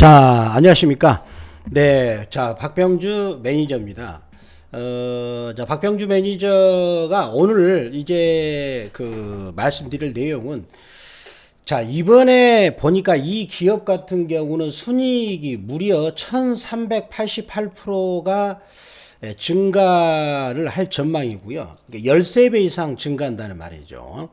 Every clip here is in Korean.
자, 안녕하십니까. 네, 자, 박병주 매니저입니다. 자, 박병주 매니저가 오늘 이제 말씀드릴 내용은, 자, 이번에 보니까 이 기업 같은 경우는 순이익이 무려 1388%가 증가를 할 전망이고요. 그러니까 13배 이상 증가한다는 말이죠.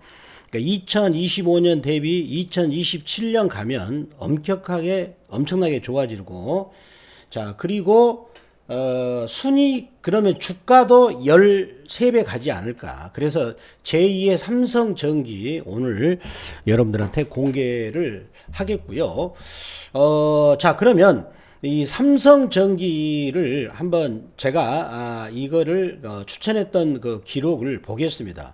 그러니까 2025년 대비 2027년 가면 엄청나게 좋아지고, 자, 그리고 순이익 그러면 주가도 13배 가지 않을까. 그래서 제2의 삼성전기 오늘 여러분들한테 공개를 하겠고요. 자, 그러면 이 삼성전기를 한번 제가 이거를 추천했던 그 기록을 보겠습니다.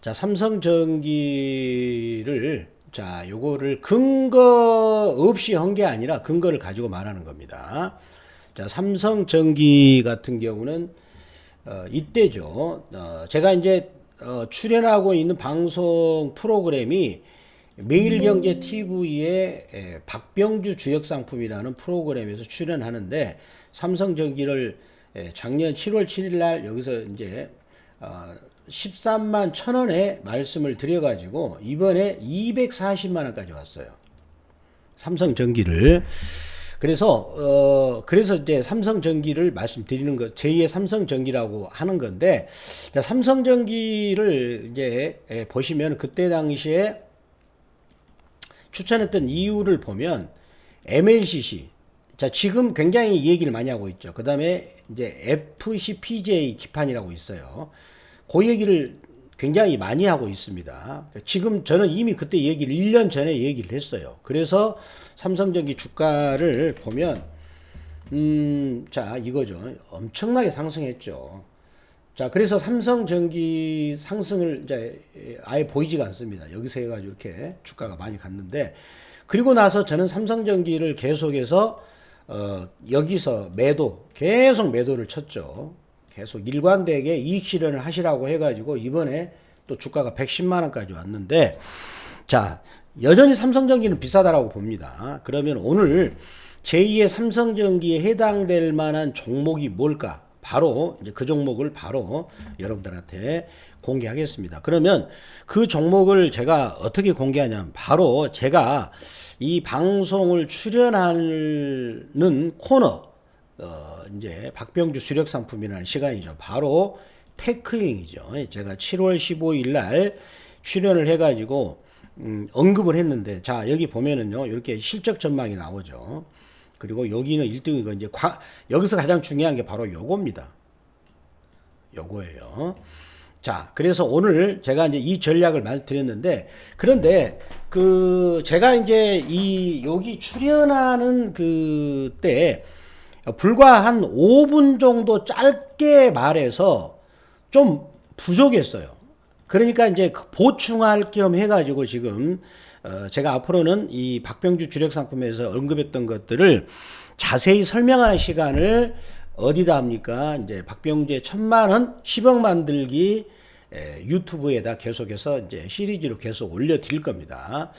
자, 삼성전기를 자, 요거를 근거 없이 한 게 아니라 근거를 가지고 말하는 겁니다. 자, 삼성전기 같은 경우는 이때죠. 제가 이제 출연하고 있는 방송 프로그램이 매일경제 TV의 박병주 주역상품이라는 프로그램에서 출연하는데, 삼성전기를 작년 7월 7일 날 여기서 이제 13만 1,000원에 말씀을 드려가지고 이번에 240만 원까지 왔어요. 삼성전기를. 그래서 이제 삼성전기를 말씀드리는 것, 제2의 삼성전기라고 하는 건데, 자, 삼성전기를 이제 보시면 그때 당시에 추천했던 이유를 보면 MLCC, 자, 지금 굉장히 얘기를 많이 하고 있죠. 그 다음에 이제 FCPJ 기판이라고 있어요. 그 얘기를 굉장히 많이 하고 있습니다. 지금 저는 이미 그때 얘기를 1년 전에 얘기를 했어요. 그래서 삼성전기 주가를 보면 자, 이거죠. 엄청나게 상승했죠. 자, 그래서 삼성전기 상승을 이제 아예 보이지가 않습니다. 여기서 해가지고 이렇게 주가가 많이 갔는데, 그리고 나서 저는 삼성전기를 계속해서 여기서 계속 매도를 쳤죠. 계속 일관되게 이익 실현을 하시라고 해가지고 이번에 또 주가가 110만 원까지 왔는데, 자, 여전히 삼성전기는 비싸다라고 봅니다. 그러면 오늘 제2의 삼성전기에 해당될 만한 종목이 뭘까? 바로 이제 그 종목을 바로 여러분들한테 공개하겠습니다. 그러면 그 종목을 제가 어떻게 공개하냐면, 바로 제가 이 방송을 출연하는 코너, 이제 박병주 주력상품이라는 시간이죠. 바로 테크잉이죠. 제가 7월 15일 날 출연을 해가지고 언급을 했는데, 자, 여기 보면은요, 이렇게 실적 전망이 나오죠. 그리고 여기는 1등이고, 이제 여기서 가장 중요한 게 바로 요겁니다. 요거예요. 자, 그래서 오늘 제가 이제 이 전략을 말씀드렸는데, 그런데 제가 이제 여기 출연하는 그때 불과 한 5분 정도 짧게 말해서 좀 부족했어요. 그러니까 이제 보충할 겸 해가지고 지금 제가 앞으로는 이 박병주 주력상품에서 언급했던 것들을 자세히 설명하는 시간을 어디다 합니까? 이제 박병주의 1,000만원 10억 만들기 유튜브에다 계속해서 이제 시리즈로 계속 올려드릴 겁니다.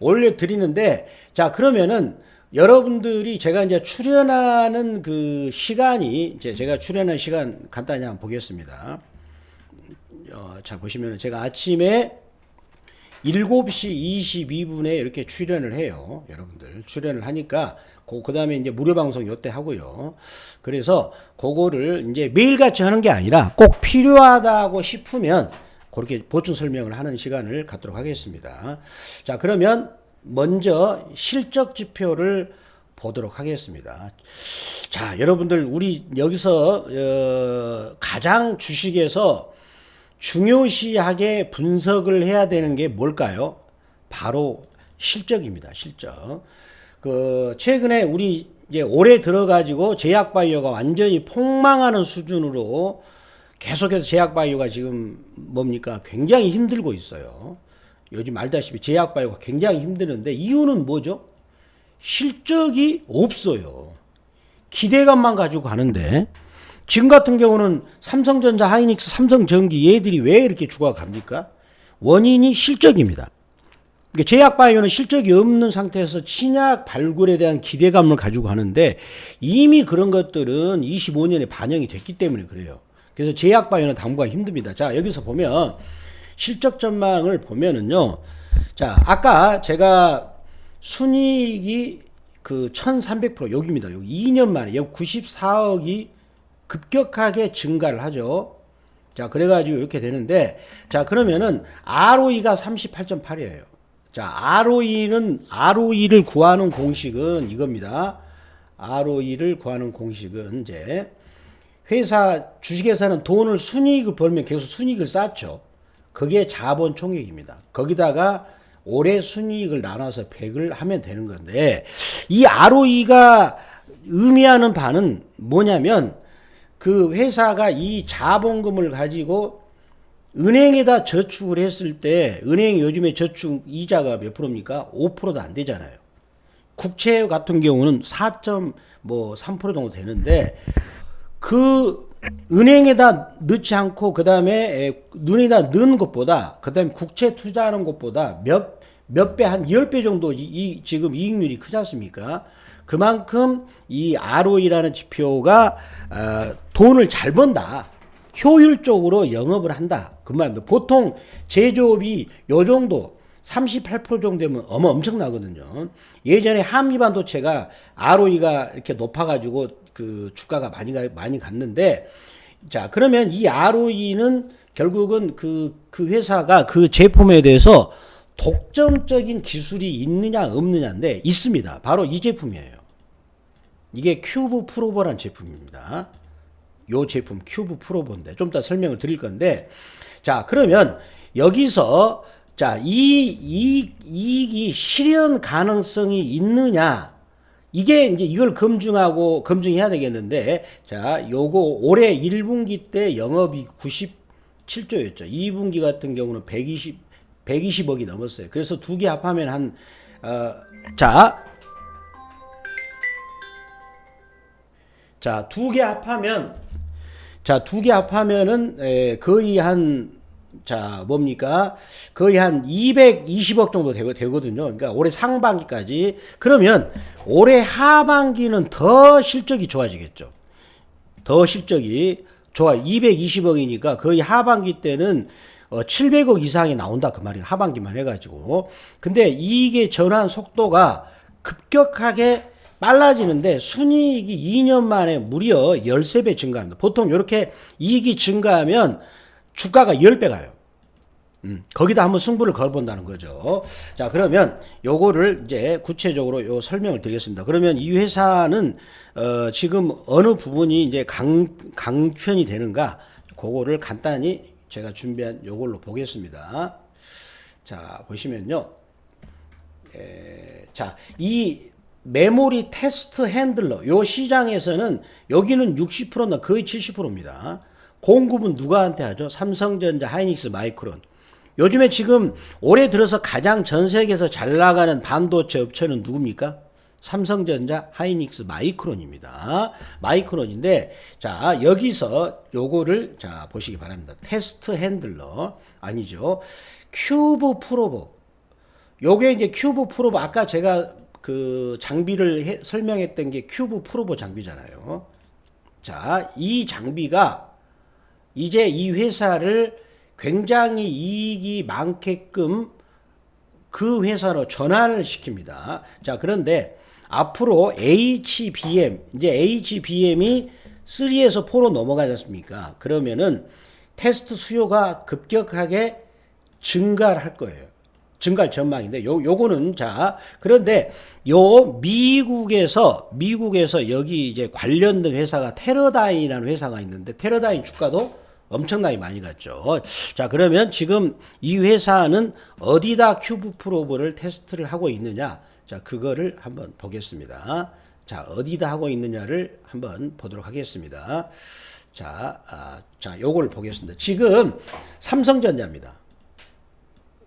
올려드리는데, 자, 그러면은 여러분들이 제가 이제 출연하는 그 시간이, 이제 제가 출연한 시간 간단히 한번 보겠습니다. 자, 보시면 제가 아침에 7시 22분에 이렇게 출연을 해요. 여러분들 출연을 하니까 그 다음에 이제 무료 방송 요때 하고요. 그래서 그거를 이제 매일같이 하는 게 아니라 꼭 필요하다고 싶으면 그렇게 보충 설명을 하는 시간을 갖도록 하겠습니다. 자, 그러면 먼저 실적 지표를 보도록 하겠습니다. 자, 여러분들, 우리 여기서 가장 주식에서 중요시하게 분석을 해야 되는 게 뭘까요? 바로 실적입니다. 실적. 최근에 우리 이제 올해 들어가지고 제약바이오가 완전히 폭망하는 수준으로 계속해서 제약바이오가 지금 뭡니까? 굉장히 힘들고 있어요. 요즘 알다시피 제약바이오가 굉장히 힘드는데, 이유는 뭐죠? 실적이 없어요. 기대감만 가지고 가는데, 지금 같은 경우는 삼성전자, 하이닉스, 삼성전기 얘들이 왜 이렇게 주가가 갑니까? 원인이 실적입니다. 그러니까 제약바이오는 실적이 없는 상태에서 신약 발굴에 대한 기대감을 가지고 하는데 이미 그런 것들은 25년에 반영이 됐기 때문에 그래요. 그래서 제약바이오는 당분간 힘듭니다. 자, 여기서 보면 실적 전망을 보면은요. 자, 아까 제가 순이익이 그 1300% 여기입니다. 여기 2년 만에 여기 94억이 급격하게 증가를 하죠. 자, 그래가지고 이렇게 되는데, 자, 그러면은 ROE가 38.8이에요. 자, ROE를 구하는 공식은 이겁니다. ROE를 구하는 공식은 이제 회사 주식회사는 돈을 순이익을 벌면 계속 순이익을 쌓죠. 그게 자본 총액입니다. 거기다가 올해 순이익을 나눠서 100을 하면 되는 건데 이 ROE가 의미하는 바는 뭐냐면 그 회사가 이 자본금을 가지고 은행에다 저축을 했을 때 은행 요즘에 저축 이자가 몇 프로입니까? 5%도 안 되잖아요. 국채 같은 경우는 4.3% 정도 되는데 그 은행에다 넣지 않고 그 다음에 은행에다 넣는 것보다 그 다음에 국채 투자하는 것보다 몇 배, 한 10배 정도 지금 이익률이 크지 않습니까? 그만큼 이 ROE라는 지표가 돈을 잘 번다. 효율적으로 영업을 한다. 그 말입니다. 보통 제조업이 요 정도 38% 정도 되면 엄청나거든요. 예전에 한미반도체가 ROE가 이렇게 높아가지고 그 주가가 많이 갔는데 자, 그러면 이 ROE는 결국은 그 회사가 그 제품에 대해서 독점적인 기술이 있느냐 없느냐인데 있습니다. 바로 이 제품이에요. 이게 큐브 프로버란 제품입니다. 요 제품 큐브 프로버인데 좀 이따 설명을 드릴 건데 자, 그러면 여기서 자, 이익이 실현 가능성이 있느냐 이게 이제 이걸 검증해야 되겠는데 자, 요거 올해 1분기 때 영업이익 97조였죠. 2분기 같은 경우는 120억이 넘었어요. 그래서 두 개 합하면 두 개 합하면은 거의 거의 한 220억 정도 되거든요. 그러니까 올해 상반기까지. 그러면 올해 하반기는 더 실적이 좋아지겠죠. 더 실적이 좋아. 220억이니까 거의 하반기 때는 700억 이상이 나온다 그 말이에요. 하반기만 해가지고. 근데 이게 전환 속도가 급격하게 빨라지는데 순이익이 2년 만에 무려 13배 증가합니다. 보통 이렇게 이익이 증가하면 주가가 10배 가요. 거기다 한번 승부를 걸어본다는 거죠. 자, 그러면 요거를 이제 구체적으로 요 설명을 드리겠습니다. 그러면 이 회사는 지금 어느 부분이 이제 강편이 되는가 그거를 간단히 제가 준비한 요걸로 보겠습니다. 자, 보시면요. 자, 이 메모리 테스트 핸들러 요 시장에서는 여기는 60%나 거의 70%입니다. 공급은 누구한테 하죠? 삼성전자, 하이닉스, 마이크론. 요즘에 지금 올해 들어서 가장 전 세계에서 잘 나가는 반도체 업체는 누굽니까? 삼성전자, 하이닉스, 마이크론입니다. 마이크론인데 자, 여기서 요거를 자, 보시기 바랍니다. 테스트 핸들러 아니죠. 큐브 프로버. 요게 이제 큐브 프로버 아까 제가 그 장비를 설명했던 게 큐브 프로버 장비잖아요. 자, 이 장비가 이제 이 회사를 굉장히 이익이 많게끔 그 회사로 전환을 시킵니다. 자, 그런데 앞으로 HBM, 이제 HBM이 3에서 4로 넘어가지 않습니까? 그러면은 테스트 수요가 급격하게 증가를 할 거예요. 증가할 전망인데, 요거는 자, 그런데 미국에서 여기 이제 관련된 회사가 테러다인이라는 회사가 있는데, 테러다인 주가도 엄청나게 많이 갔죠. 자, 그러면 지금 이 회사는 어디다 큐브 프로브를 테스트를 하고 있느냐? 자, 그거를 한번 보겠습니다. 자, 어디다 하고 있느냐를 한번 보도록 하겠습니다. 자, 요걸 보겠습니다. 지금 삼성전자입니다.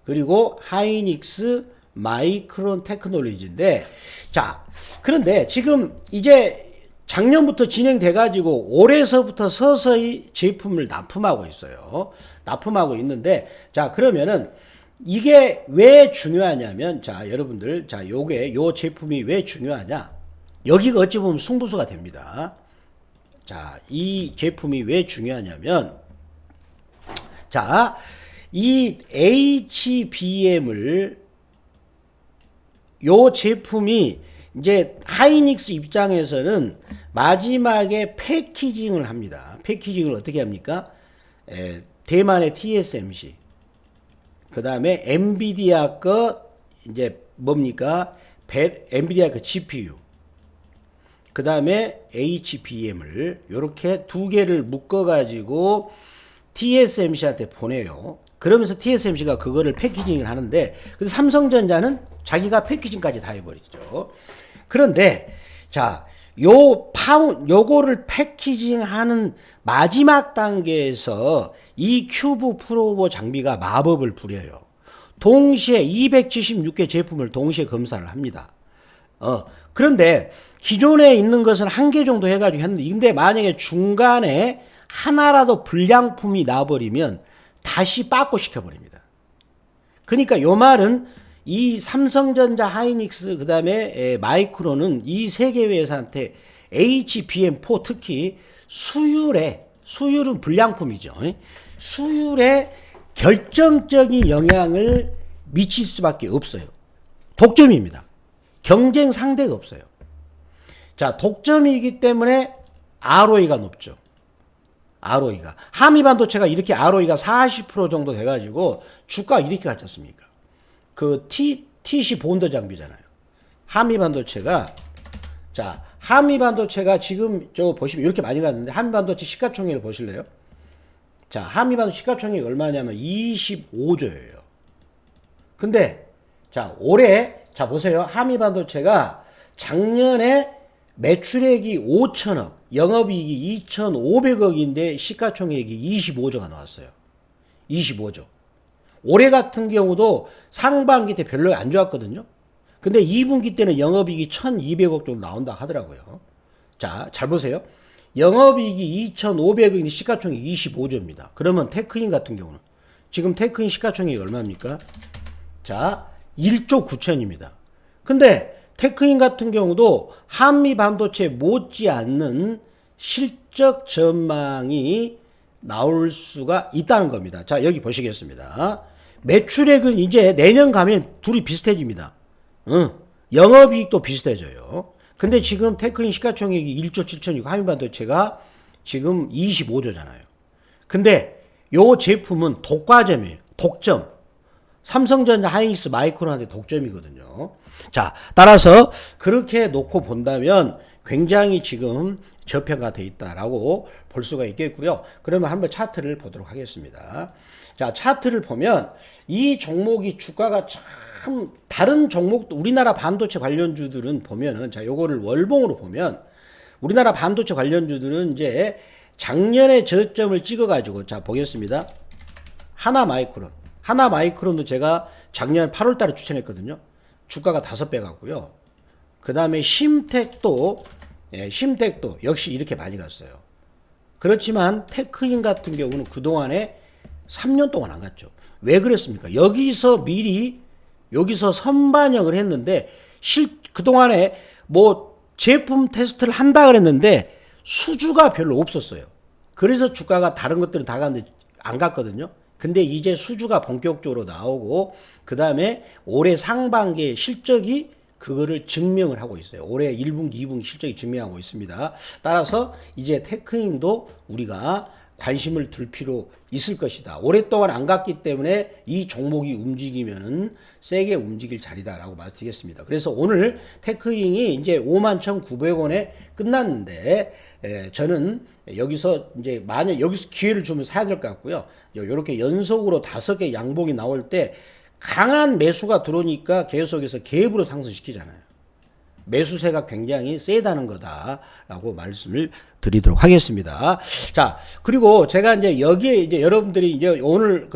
그리고 하이닉스, 마이크론 테크놀로지인데, 자, 그런데 지금 이제 작년부터 진행돼가지고 올해서부터 서서히 제품을 납품하고 있어요. 납품하고 있는데, 자, 그러면은 이게 왜 중요하냐면, 자, 여러분들, 자, 요 제품이 왜 중요하냐? 여기가 어찌 보면 승부수가 됩니다. 자, 이 제품이 왜 중요하냐면, 자, 이 HBM을, 요 제품이 이제 하이닉스 입장에서는 마지막에 패키징을 합니다. 패키징을 어떻게 합니까? 대만의 TSMC, 그 다음에 엔비디아 거 이제 뭡니까? 엔비디아 거 GPU, 그 다음에 HBM을 이렇게 두 개를 묶어가지고 TSMC한테 보내요. 그러면서 TSMC가 그거를 패키징을 하는데, 근데 삼성전자는 자기가 패키징까지 다 해버리죠. 그런데 자, 요거를 패키징하는 마지막 단계에서 이 큐브 프로버 장비가 마법을 부려요. 동시에 276개 제품을 동시에 검사를 합니다. 그런데 기존에 있는 것은 한 개 정도 해가지고 했는데, 근데 만약에 중간에 하나라도 불량품이 나버리면 다시 빠꾸 시켜버립니다. 그러니까 요 말은 이 삼성전자, 하이닉스, 그 다음에 마이크론은 이 세 개 회사한테 HBM4 특히 수율은 불량품이죠. 수율에 결정적인 영향을 미칠 수밖에 없어요. 독점입니다. 경쟁 상대가 없어요. 자, 독점이기 때문에 ROE가 높죠. ROE가. 한미반도체가 이렇게 ROE가 40% 정도 돼가지고 주가 이렇게 갔지 않습니까? 그 TC 본더 장비잖아요. 한미반도체가, 자, 한미반도체가 지금 저 보시면 이렇게 많이 갔는데, 한미반도체 시가총액을 보실래요? 자, 한미반도체 시가총액이 얼마냐면 25조예요. 근데, 자, 올해, 자, 보세요. 한미반도체가 작년에 매출액이 5천억, 영업이익이 2,500억인데 시가총액이 25조가 나왔어요. 25조. 올해 같은 경우도 상반기 때 별로 안 좋았거든요. 근데 2분기 때는 영업이익이 1,200억 정도 나온다 하더라고요. 자, 잘 보세요. 영업이익이 2,500억인데 시가총액이 25조입니다. 그러면 테크인 같은 경우는, 지금 테크인 시가총액이 얼마입니까? 자, 1조 9천입니다. 근데 테크인 같은 경우도 한미 반도체 못지않는 실적 전망이 나올 수가 있다는 겁니다. 자, 여기 보시겠습니다. 매출액은 이제 내년 가면 둘이 비슷해집니다. 영업이익도 비슷해져요. 근데 지금 테크인 시가총액이 1조 7천이고 한미 반도체가 지금 25조잖아요. 근데 요 제품은 독과점이에요. 독점. 삼성전자, 하이닉스, 마이크론한테 독점이거든요. 자, 따라서 그렇게 놓고 본다면 굉장히 지금 저평가되어 있다라고 볼 수가 있겠고요. 그러면 한번 차트를 보도록 하겠습니다. 자, 차트를 보면 이 종목이 주가가 참 다른 종목도, 우리나라 반도체 관련주들은 보면은, 자, 요거를 월봉으로 보면 우리나라 반도체 관련주들은 이제 작년에 저점을 찍어가지고, 자, 보겠습니다. 하나마이크론도 제가 작년 8월 달에 추천했거든요. 주가가 5배 갔고요. 그 다음에 심텍도 역시 이렇게 많이 갔어요. 그렇지만 테크인 같은 경우는 그동안에 3년 동안 안 갔죠. 왜 그랬습니까? 여기서 선반영을 했는데, 그동안에 뭐 제품 테스트를 한다 그랬는데 수주가 별로 없었어요. 그래서 주가가 다른 것들은 다 갔는데 안 갔거든요. 근데 이제 수주가 본격적으로 나오고, 그 다음에 올해 상반기에 실적이 그거를 증명을 하고 있어요. 올해 1분기, 2분기 실적이 증명하고 있습니다. 따라서 이제 테크인도 우리가 관심을 둘 필요 있을 것이다. 오랫동안 안 갔기 때문에 이 종목이 움직이면은 세게 움직일 자리다라고 말씀드리겠습니다. 그래서 오늘 테크인이 이제 51,900원에 끝났는데, 저는 여기서 이제 만약 여기서 기회를 주면 사야 될 것 같고요. 이렇게 연속으로 5개 양봉이 나올 때 강한 매수가 들어오니까 계속해서 갭으로 상승시키잖아요. 매수세가 굉장히 세다는 거다라고 말씀을 드리도록 하겠습니다. 자, 그리고 제가 이제 여기에 이제 여러분들이 이제 오늘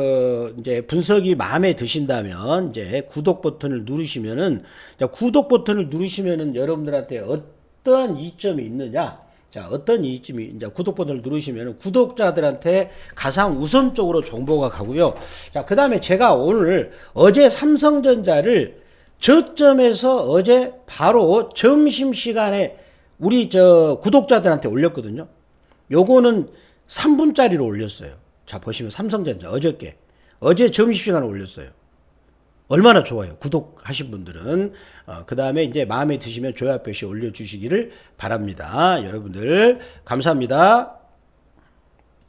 이제 분석이 마음에 드신다면 이제 구독 버튼을 누르시면은, 자, 구독 버튼을 누르시면은 여러분들한테 어떤 이점이 있느냐. 자, 어떤 이쯤이 이제 구독 버튼을 누르시면 구독자들한테 가장 우선적으로 정보가 가고요. 자, 그다음에 제가 오늘 어제 삼성전자를 저점에서 어제 바로 점심 시간에 우리 저 구독자들한테 올렸거든요. 요거는 3분짜리로 올렸어요. 자, 보시면 삼성전자 어저께 어제 점심시간에 올렸어요. 얼마나 좋아요. 구독하신 분들은. 그 다음에 이제 마음에 드시면 좋아요 표시 올려주시기를 바랍니다. 여러분들, 감사합니다.